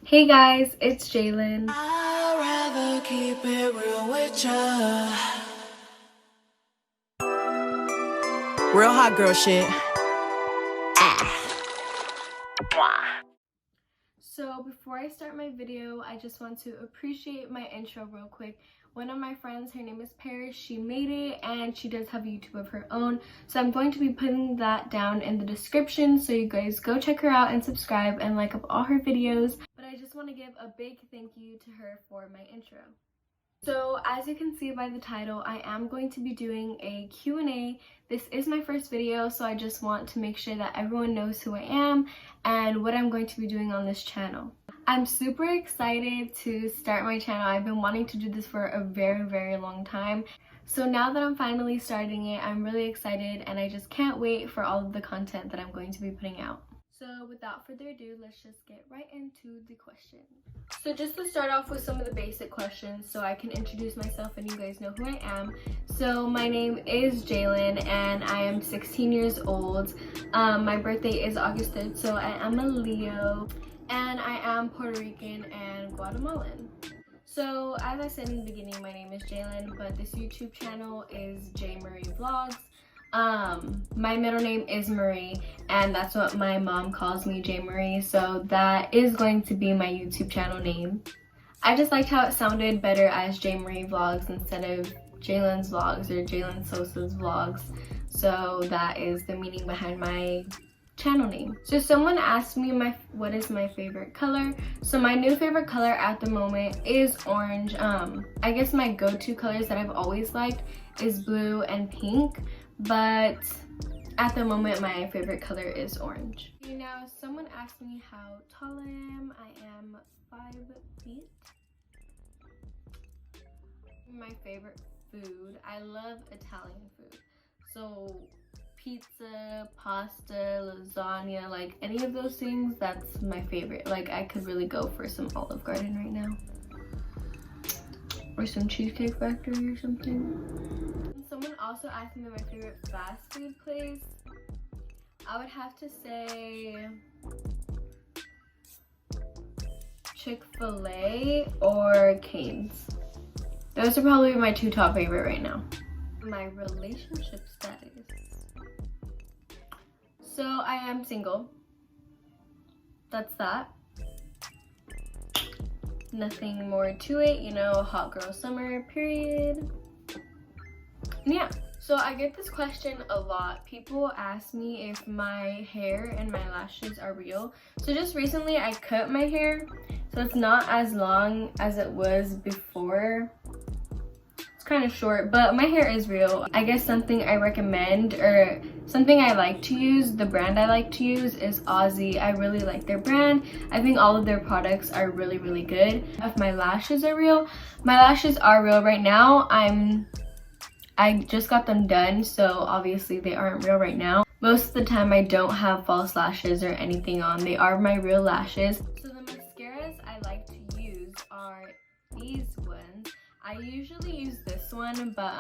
Hey guys, it's Jaylinn. I'd rather keep it real with ya. Real hot girl shit. So before I start my video, I just want to appreciate my intro real quick. One of my friends, her name is Perris, she made it and she does have a YouTube of her own. So I'm going to be putting that down in the description so you guys go check her out and subscribe and like up all her videos. But I just want to give a big thank you to her for my intro. So as you can see by the title, I am going to be doing a Q&A. This is my first video, so I just want to make sure that everyone knows who I am and what I'm going to be doing on this channel. I'm super excited to start my channel. I've been wanting to do this for a very long time. So now that I'm finally starting it, I'm really excited and I just can't wait for all of the content that I'm going to be putting out. So without further ado, let's just get right into the questions. So just to start off with some of the basic questions so I can introduce myself and you guys know who I am. So my name is Jaylinn and I am 16 years old. My birthday is August 3rd, so I am a Leo. And I am Puerto Rican and Guatemalan. So as I said in the beginning, my name is Jaylinn, but this YouTube channel is J Marie Vlogs. My middle name is Marie and that's what my mom calls me, J Marie, so that is going to be my YouTube channel name. I just liked how it sounded better as J Marie Vlogs instead of Jaylinn's Vlogs or Jaylinn Sosa's Vlogs, so that is the meaning behind my channel name. So someone asked me what is my favorite color. So my new favorite color at the moment is orange. I guess my go-to colors that I've always liked is blue and pink, but at the moment my favorite color is orange. Now someone asked me how tall I am. I am 5 feet. My favorite food, I love Italian food, so pizza, pasta, lasagna, like any of those things, that's my favorite. Like I could really go for some Olive Garden right now or some Cheesecake Factory or something. Someone also asked me my favorite fast food place. I would have to say Chick-fil-A or Cane's. Those are probably my two top favorite right now. My relationship status. So I am single. That's that. Nothing more to it, you know, hot girl summer, period. And yeah, so I get this question a lot. People ask me if my hair and my lashes are real. So just recently I cut my hair, so it's not as long as it was before. It's kind of short, but my hair is real. I guess something I recommend or something I like to use, the brand I like to use is Aussie. I really like their brand. I think all of their products are really good. If my lashes are real, my lashes are real right now. I just got them done, so obviously they aren't real right now. Most of the time I don't have false lashes or anything on. They are my real lashes. So the mascaras I like to use are these ones. I usually use this one, but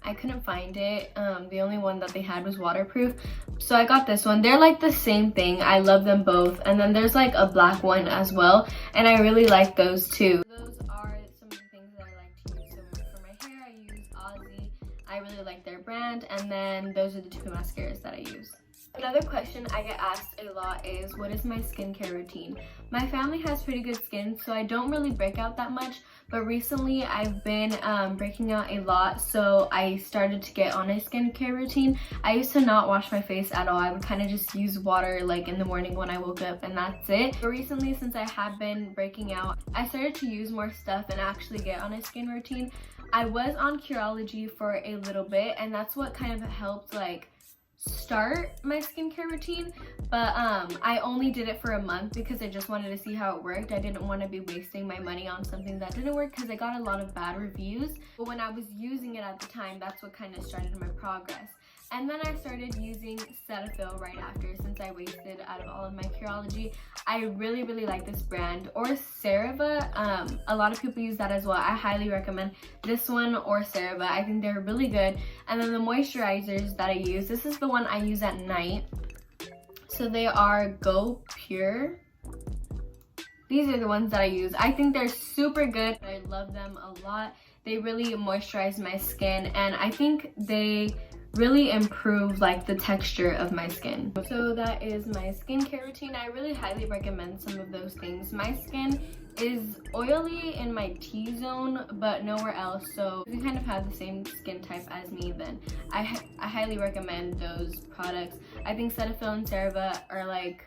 I couldn't find it. The only one that they had was waterproof, so I got this one. They're like the same thing. I love them both. And then there's like a black one as well, and I really like those too. Those are some of the things that I like to use. So for my hair, I use Aussie. I really like their brand, and then those are the two mascaras that I use. Another question I get asked a lot is, what is my skincare routine? My family has pretty good skin, so I don't really break out that much, but recently I've been breaking out a lot, so I started to get on a skincare routine. I used to not wash my face at all. I would kind of just use water like in the morning when I woke up, and that's it. But recently, since I have been breaking out, I started to use more stuff and actually get on a skin routine. I was on Curology for a little bit, and that's what kind of helped like start my skincare routine, but I only did it for a month because I just wanted to see how it worked. I didn't want to be wasting my money on something that didn't work because I got a lot of bad reviews, but when I was using it at the time, that's what kind of started my progress. And then I started using Cetaphil right after, since I wasted out of all of my Curology. I really like this brand. Or CeraVe, a lot of people use that as well. I highly recommend this one or CeraVe. I think they're really good. And then the moisturizers that I use, this is the one I use at night. So they are Go Pure these are the ones that I use. I think they're super good. I love them a lot. They really moisturize my skin, and I think they really improve like the texture of my skin. So that is my skincare routine. I really highly recommend some of those things. My skin is oily in my T-zone but nowhere else, so if you kind of have the same skin type as me, then I highly recommend those products. I think Cetaphil and CeraVe are like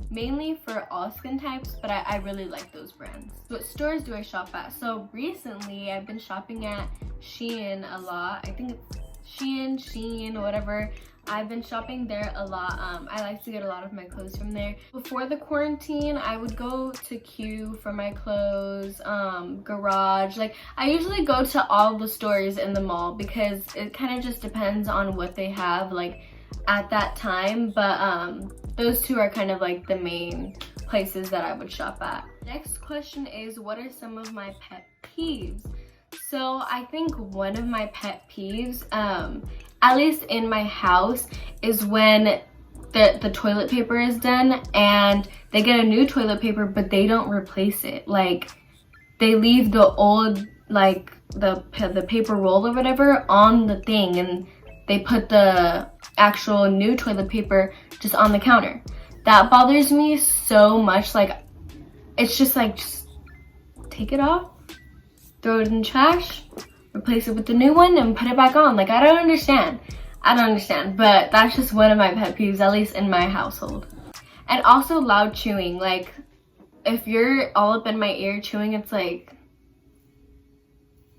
mainly for all skin types, but I really like those brands. What stores do I shop at? So recently I've been shopping at Shein a lot. I think it's Shein, whatever. I've been shopping there a lot. I like to get a lot of my clothes from there. Before the quarantine, I would go to Q for my clothes, Garage. Like, I usually go to all the stores in the mall because it kind of just depends on what they have like at that time. But those two are kind of like the main places that I would shop at. Next question is, what are some of my pet peeves? So I think one of my pet peeves, at least in my house, is when the toilet paper is done and they get a new toilet paper but they don't replace it. Like, they leave the old, like the paper roll or whatever on the thing, and they put the actual new toilet paper just on the counter. That bothers me so much. Like, it's just like, just take it off, throw it in the trash, replace it with the new one, and put it back on. Like, I don't understand, but that's just one of my pet peeves, at least in my household. And also loud chewing. Like, if you're all up in my ear chewing, it's like,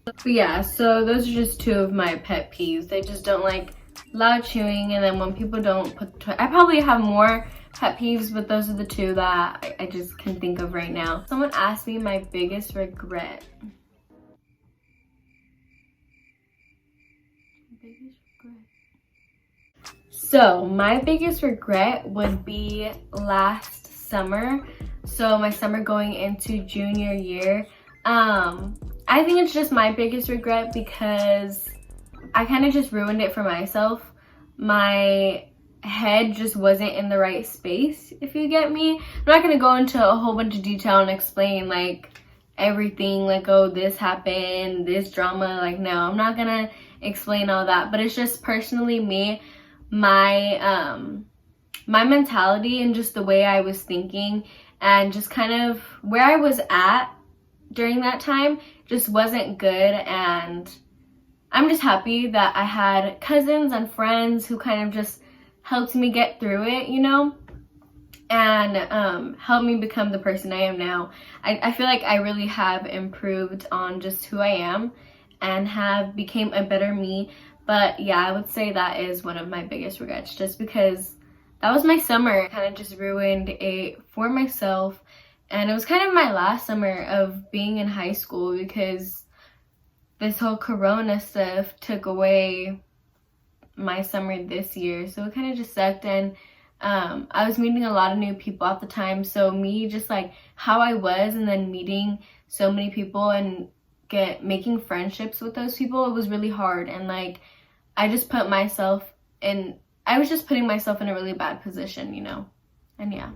but yeah, so those are just two of my pet peeves. I just don't like loud chewing, and then when people don't put I probably have more pet peeves, but those are the two that I just can think of right now. Someone asked me my biggest regret. So my biggest regret would be last summer. So my summer going into junior year. I think it's just my biggest regret because I kind of just ruined it for myself. My head just wasn't in the right space, if you get me. I'm not gonna go into a whole bunch of detail and explain like everything, like, oh, this happened, this drama. Like, no, I'm not gonna explain all that, but it's just personally me, my mentality and just the way I was thinking and just kind of where I was at during that time just wasn't good. And I'm just happy that I had cousins and friends who kind of just helped me get through it, you know, and helped me become the person I am now. I feel like I really have improved on just who I am and have became a better me. But yeah, I would say that is one of my biggest regrets, just because that was my summer. Kind of just ruined it for myself, and it was kind of my last summer of being in high school because this whole corona stuff took away my summer this year. So it kind of just sucked, and I was meeting a lot of new people at the time. So me just like how I was, and then meeting so many people and making friendships with those people, it was really hard. And like I was just putting myself in a really bad position, you know. And yeah.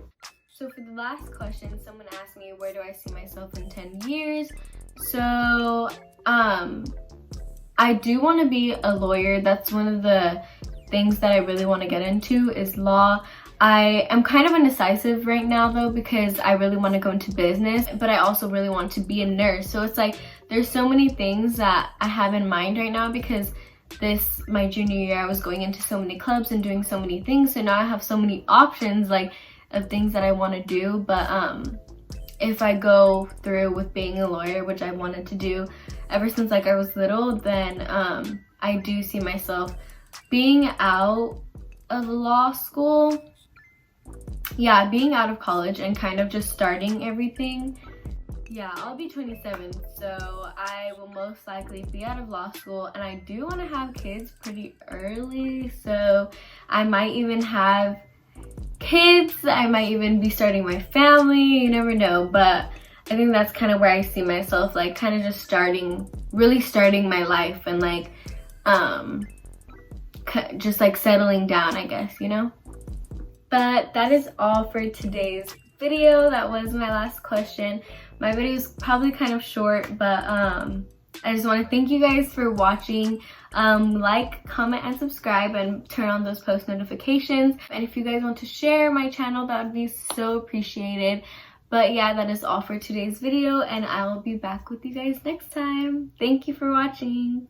So for the last question, someone asked me, where do I see myself in 10 years? So I do want to be a lawyer. That's one of the things that I really want to get into, is law. I am kind of indecisive right now though, because I really want to go into business, but I also really want to be a nurse. So it's like there's so many things that I have in mind right now, because my junior year I was going into so many clubs and doing so many things. So now I have so many options like of things that I want to do. But if I go through with being a lawyer, which I wanted to do ever since like I was little, then I do see myself being out of law school. Yeah, being out of college and kind of just starting everything. Yeah, I'll be 27, so I will most likely be out of law school, and I do want to have kids pretty early, so I might even have kids. I might even be starting my family, you never know. But I think that's kind of where I see myself, like kind of just really starting my life, and like just like settling down, I guess, you know. But that is all for today's video. That was my last question. My video is probably kind of short, but I just want to thank you guys for watching. Like, comment, and subscribe, and turn on those post notifications. And if you guys want to share my channel, that would be so appreciated. But yeah, that is all for today's video, and I will be back with you guys next time. Thank you for watching.